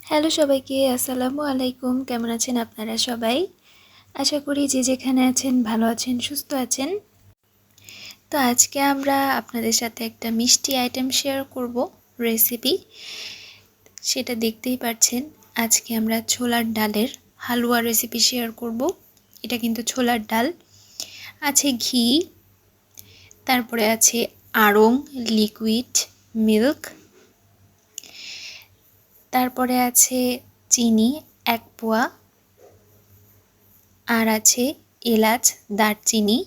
Hello সবাইকে, আসসালামু আলাইকুম। কেমন আছেন আপনারা সবাই? আশা করি যে যেখানে আছেন ভালো আছেন, সুস্থ আছেন। তো আজকে আমরা আপনাদের সাথে একটা মিষ্টি আইটেম শেয়ার করব, রেসিপি। সেটা দেখতেই পাচ্ছেন, আজকে আমরা ছোলার ডালের হালুয়া রেসিপি শেয়ার করব। এটা কিন্তু ছোলার ডাল, আছে ঘি, তারপরে আছে আড়ং লিকুইড মিল্ক, তারপরে আছে চিনি 1 পোয়া, আর আছে এলাচ, দারচিনি,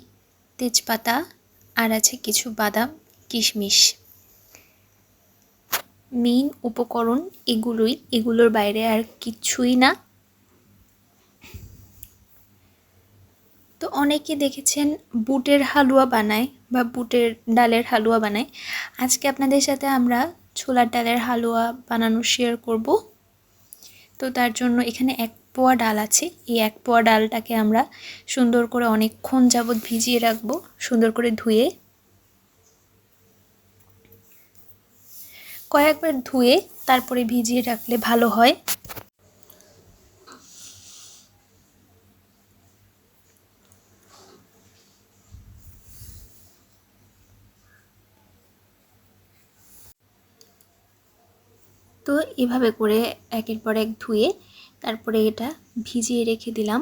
তেজপাতা, আর আছে কিছু বাদাম, কিশমিশ। মেইন উপকরণ এগুলোই, এগুলোর বাইরে আর কিছুই না। তো অনেকে দেখেছেন বুটের হালুয়া বানায় বা বুটের ডালের হালুয়া বানায়। আজকে আপনাদের সাথে আমরা ছোলার ডালের হালুয়া বানানো শেয়ার করব। তো তার জন্য এখানে 1 পোয়া ডাল আছে। এই 1 পোয়া ডালটাকে আমরা সুন্দর করে অনেকক্ষণ যাবত ভিজিয়ে রাখবো, সুন্দর করে ধুয়ে। কয়েকবার ধুয়ে তারপরে ভিজিয়ে রাখলে ভালো হয়। তো এভাবে করে একের পর এক ধুয়ে তারপরে এটা ভিজিয়ে রেখে দিলাম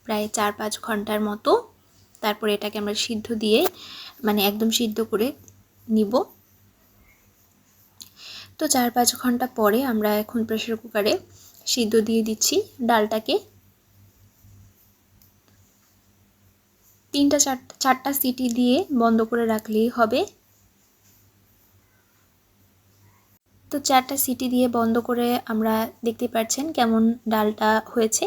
প্রায় 4-5 ঘন্টার মতো। তারপরে এটাকে আমরা সিদ্ধ দিয়ে, মানে একদম সিদ্ধ করে নিব। তো 4-5 ঘন্টা পরে আমরা এখন প্রেসার কুকারে সিদ্ধ দিয়ে দিচ্ছি ডালটাকে। 3-4টা সিটি দিয়ে বন্ধ করে রাখলেই হবে। তো 4টা সিটি দিয়ে বন্ধ করে আমরা দেখতে পাচ্ছেন কেমন ডালটা হয়েছে।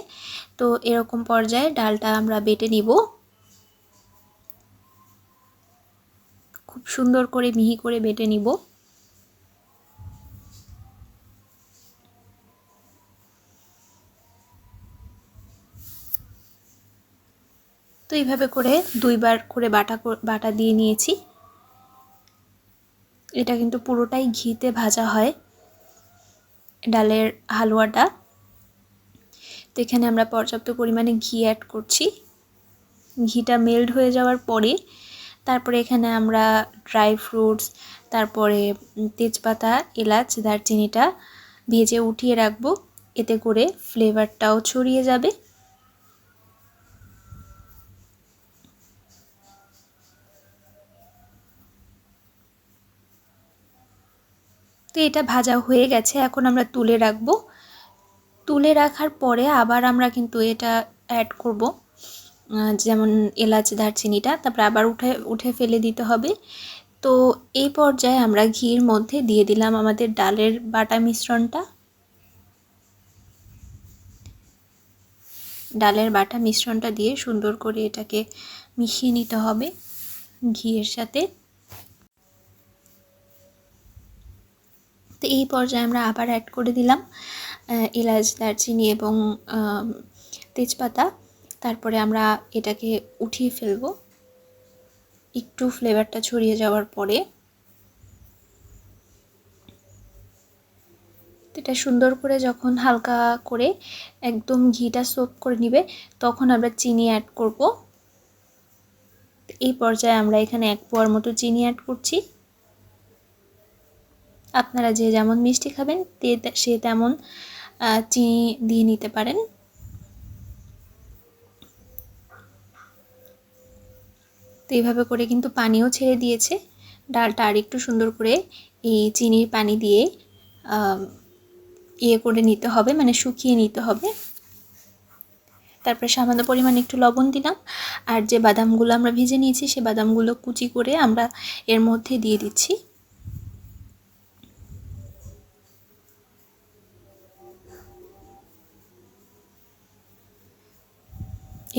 তো এরকম পর্যায়ে ডালটা আমরা বেটে নিব, খুব সুন্দর করে মিহি করে বেটে নিব। তো এইভাবে করে 2বার করে বাটা দিয়ে নিয়েছি। এটা কিন্তু পুরোটাই ঘিতে ভাজা হয় ডালের হালুয়াটা। তো এখানে আমরা পর্যাপ্ত পরিমাণে ঘি অ্যাড করছি। ঘিটা মেল্ট হয়ে যাওয়ার পরে তারপরে এখানে আমরা ড্রাই ফ্রুটস, তারপরে তেজপাতা, এলাচ, দারচিনিটা ভেজে উঠিয়ে রাখবো। এতে করে ফ্লেভারটাও ছড়িয়ে যাবে। তো এটা ভাজা হয়ে গেছে, এখন আমরা তুলে রাখবো। তুলে রাখার পরে আবার আমরা কিন্তু এটা অ্যাড করব, যেমন এলাচ, দারচিনিটা তারপর আবার উঠে ফেলে দিতে হবে। তো এই পর্যায়ে আমরা ঘির মধ্যে দিয়ে দিলাম আমাদের ডালের বাটা মিশ্রণটা। ডালের বাটা মিশ্রণটা দিয়ে সুন্দর করে এটাকে মিশিয়ে নিতে হবে ঘিয়ের সাথে। তো এই পর্যায়ে আমরা আবার অ্যাড করে দিলাম এলাচ, দারচিনি এবং তেজপাতা। তারপরে আমরা এটাকে উঠিয়ে ফেলব একটু ফ্লেভারটা ছড়িয়ে যাওয়ার পরে। এটা সুন্দর করে যখন হালকা করে একদম ঘিটা সোক করে নিবে, তখন আমরা চিনি অ্যাড করব। এই পর্যায়ে আমরা এখানে 1 পোয়ার মতো চিনি অ্যাড করছি। আপনারা যে যেমন মিষ্টি খাবেন সে তেমন চিনি দিয়ে নিতে পারেন। তো এইভাবে করে কিন্তু পানিও ছেড়ে দিয়েছে ডালটা। আর একটু সুন্দর করে এই চিনির পানি দিয়ে করে নিতে হবে, মানে শুকিয়ে নিতে হবে। তারপরে সামান্য পরিমাণে একটু লবণ দিলাম। আর যে বাদামগুলো আমরা ভেজে নিয়েছি সে বাদামগুলো কুচি করে আমরা এর মধ্যে দিয়ে দিচ্ছি।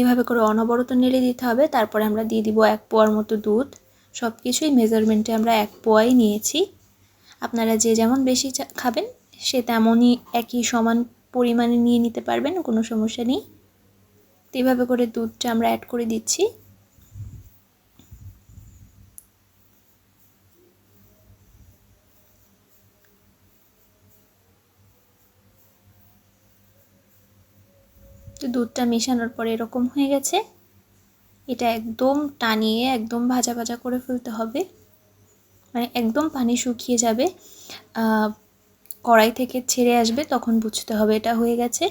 এভাবে করে অনবরত নেড়ে দিতে হবে। তারপরে আমরা দিয়ে দিব 1 পোয়ার মতো দুধ। সব কিছুই মেজারমেন্টে আমরা 1 পোয়াই নিয়েছি। আপনারা যে যেমন বেশি খাবেন সে তেমনই একই সমান পরিমাণে নিয়ে নিতে পারবেন, কোনো সমস্যা নেই। তো এভাবে করে দুধটা আমরা অ্যাড করে দিচ্ছি। তো দুধটা মেশানোর পরে এরকম হয়ে গেছে। এটা একদম টানিয়ে একদম ভাজা ভাজা করে ফেলতে হবে, মানে একদম পানি শুকিয়ে যাবে, কড়াই থেকে ছেড়ে আসবে, তখন বুঝতে হবে এটা হয়ে গেছে।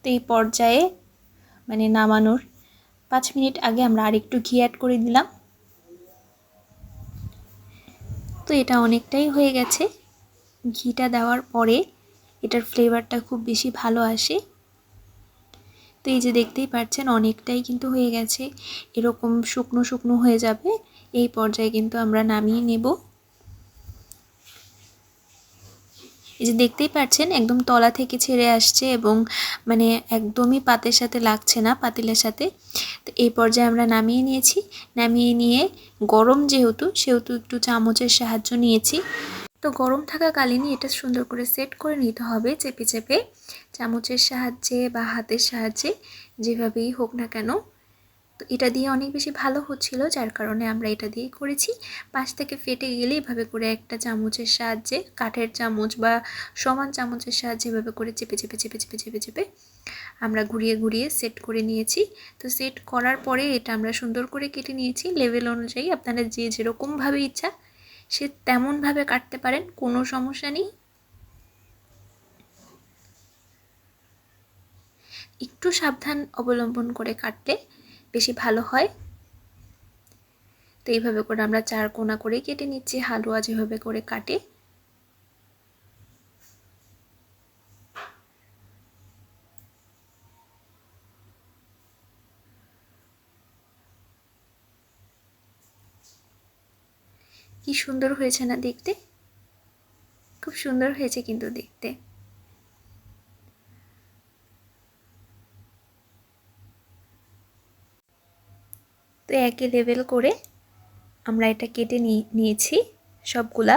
তো এই পর্যায়ে মানে নামানোর 5 মিনিট আগে আমরা আরেকটু ঘি অ্যাড করে দিলাম। তো এটা অনেকটাই হয়ে গেছে। ঘিটা দেওয়ার পরে এটার ফ্লেভারটা খুব বেশি ভালো আসে। তো এই যে দেখতেই পাচ্ছেন অনেকটাই কিন্তু হয়ে গেছে, এরকম শুকনো শুকনো হয়ে যাবে। এই পর্যায়ে কিন্তু আমরা নামিয়ে নেব। এই যে দেখতেই পাচ্ছেন একদম তলা থেকে ছেড়ে আসছে এবং মানে একদমই পাতের সাথে লাগছে না, পাতিলের সাথে। তো এই পর্যায়ে আমরা নামিয়ে নিয়েছি। নামিয়ে নিয়ে গরম যেহেতু সেহেতু একটু চামচের সাহায্য নিয়েছি। তো গরম থাকাকালীনই এটা সুন্দর করে সেট করে নিতে হবে, চেপে চেপে চামচের সাহায্যে বা হাতের সাহায্যে, যেভাবেই হোক না কেন। তো এটা দিয়ে অনেক বেশি ভালো হচ্ছিল, যার কারণে আমরা এটা দিয়েই করেছি। পাশ থেকে ফেটে গেলে এভাবে করে একটা চামচের সাহায্যে, কাঠের চামচ বা সমান চামচের সাহায্যে এভাবে করে চেপে চেপে চেপে চেপে চেপে চেপে আমরা ঘুরিয়ে ঘুরিয়ে সেট করে নিয়েছি। তো সেট করার পরে এটা আমরা সুন্দর করে কেটে নিয়েছি লেভেল অনুযায়ী। আপনারা যে যেরকমভাবে ইচ্ছা সে তেমনভাবে কাটতে পারেন, কোনো সমস্যা নেই। একটু সাবধান অবলম্বন করে কাটলে বেশি ভালো হয়। তো এইভাবে করে আমরা 4 কোনা করে কেটে নিচ্ছি, হালুয়া যেভাবে করে কাটে। কি সুন্দর হয়েছে না দেখতে, খুব সুন্দর হয়েছে কিন্তু দেখতে। তো একই লেভেল করে আমরা এটা কেটে নিয়েছি সবগুলা,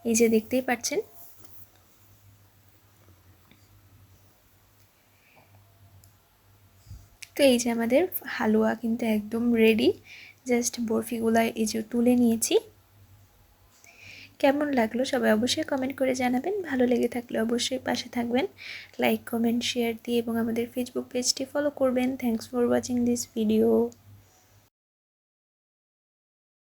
এই যে দেখতেই পাচ্ছেন। তো এই যে আমাদের হালুয়া কিন্তু একদম রেডি। জাস্ট বরফিগুলা এই যে তুলে নিয়েছি। কেমন লাগলো সবাই অবশ্যই কমেন্ট করে জানাবেন। ভালো লেগে থাকলে অবশ্যই পাশে থাকবেন, লাইক কমেন্ট শেয়ার দিয়ে, এবং আমাদের ফেসবুক পেজটি ফলো করবেন। Thanks for watching this video.